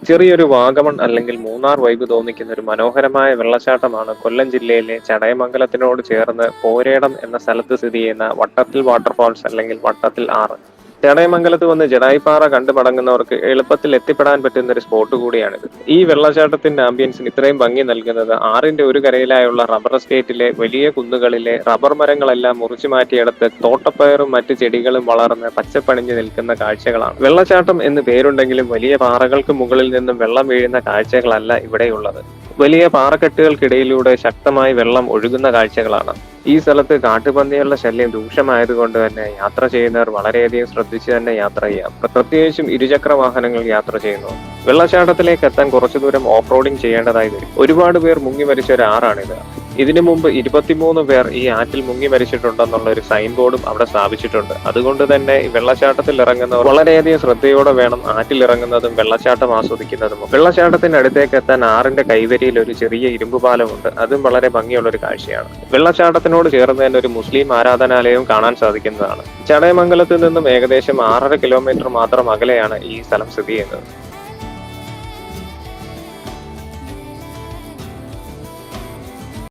ചെറിയൊരു വാഗമൺ അല്ലെങ്കിൽ മൂന്നാർ വൈബ് തോന്നിക്കുന്ന ഒരു മനോഹരമായ വെള്ളച്ചാട്ടമാണ് കൊല്ലം ജില്ലയിലെ ചടയമംഗലത്തിനോട് ചേർന്ന് പോരേടം എന്ന സ്ഥലത്ത് സ്ഥിതി ചെയ്യുന്ന വട്ടത്തിൽ വാട്ടർഫാൾസ് അല്ലെങ്കിൽ വട്ടത്തിൽ ആറ്. ചടയമംഗലത്ത് വന്ന് ജഡായിപ്പാറ കണ്ടു മടങ്ങുന്നവർക്ക് എളുപ്പത്തിൽ എത്തിപ്പെടാൻ പറ്റുന്ന ഒരു സ്പോട്ട് കൂടിയാണിത്. ഈ വെള്ളച്ചാട്ടത്തിന്റെ ആംബിയൻസിന് ഇത്രയും ഭംഗി നൽകുന്നത് ആറിന്റെ ഒരു കരയിലായുള്ള റബ്ബർ എസ്റ്റേറ്റിലെ വലിയ കുന്നുകളിലെ റബ്ബർ മരങ്ങളെല്ലാം മുറിച്ചു മാറ്റിയെടുത്ത് തോട്ടപ്പയറും മറ്റ് ചെടികളും വളർന്ന് പച്ചപ്പണിഞ്ഞു നിൽക്കുന്ന കാഴ്ചകളാണ്. വെള്ളച്ചാട്ടം എന്ന് പേരുണ്ടെങ്കിലും വലിയ പാറകൾക്ക് മുകളിൽ നിന്നും വെള്ളം വീഴുന്ന കാഴ്ചകളല്ല ഇവിടെയുള്ളത്. വലിയ പാറക്കെട്ടുകൾക്കിടയിലൂടെ ശക്തമായി വെള്ളം ഒഴുകുന്ന കാഴ്ചകളാണ്. ഈ സ്ഥലത്ത് കാട്ടുപന്നികളുടെ ശല്യം രൂക്ഷമായതുകൊണ്ട് തന്നെ യാത്ര ചെയ്യുന്നവർ വളരെയധികം ശ്രദ്ധിച്ച് തന്നെ യാത്ര ചെയ്യാം. പ്രത്യേകിച്ചും ഇരുചക്ര വാഹനങ്ങൾ യാത്ര ചെയ്യുന്നു. വെള്ളച്ചാട്ടത്തിലേക്ക് എത്താൻ കുറച്ചു ദൂരം ഓഫ് റോഡിംഗ് ചെയ്യേണ്ടതായി വരും. ഒരുപാട് പേർ മുങ്ങി മരിച്ച ഒരു ആറാണിത്. ഇതിനു മുമ്പ് 23 പേർ ഈ ആറ്റിൽ മുങ്ങി മരിച്ചിട്ടുണ്ടെന്നുള്ള ഒരു സൈൻ ബോർഡും അവിടെ സ്ഥാപിച്ചിട്ടുണ്ട്. അതുകൊണ്ട് തന്നെ ഈ വെള്ളച്ചാട്ടത്തിൽ ഇറങ്ങുന്നവർ വളരെയധികം ശ്രദ്ധയോടെ വേണം ആറ്റിൽ ഇറങ്ങുന്നതും വെള്ളച്ചാട്ടം ആസ്വദിക്കുന്നതും. വെള്ളച്ചാട്ടത്തിന്റെ അടുത്തേക്ക് എത്താൻ ആറിന്റെ കൈവരിയിൽ ഒരു ചെറിയ ഇരുമ്പ് പാലമുണ്ട്. അതും വളരെ ഭംഗിയുള്ള ഒരു കാഴ്ചയാണ്. വെള്ളച്ചാട്ടത്തിനോട് ചേർന്ന് തന്നെ ഒരു മുസ്ലിം ആരാധനാലയവും കാണാൻ സാധിക്കുന്നതാണ്. ചടയമംഗലത്ത് നിന്നും ഏകദേശം 6.5 കിലോമീറ്റർ മാത്രം അകലെയാണ് ഈ സ്ഥലം സ്ഥിതി ചെയ്യുന്നത്.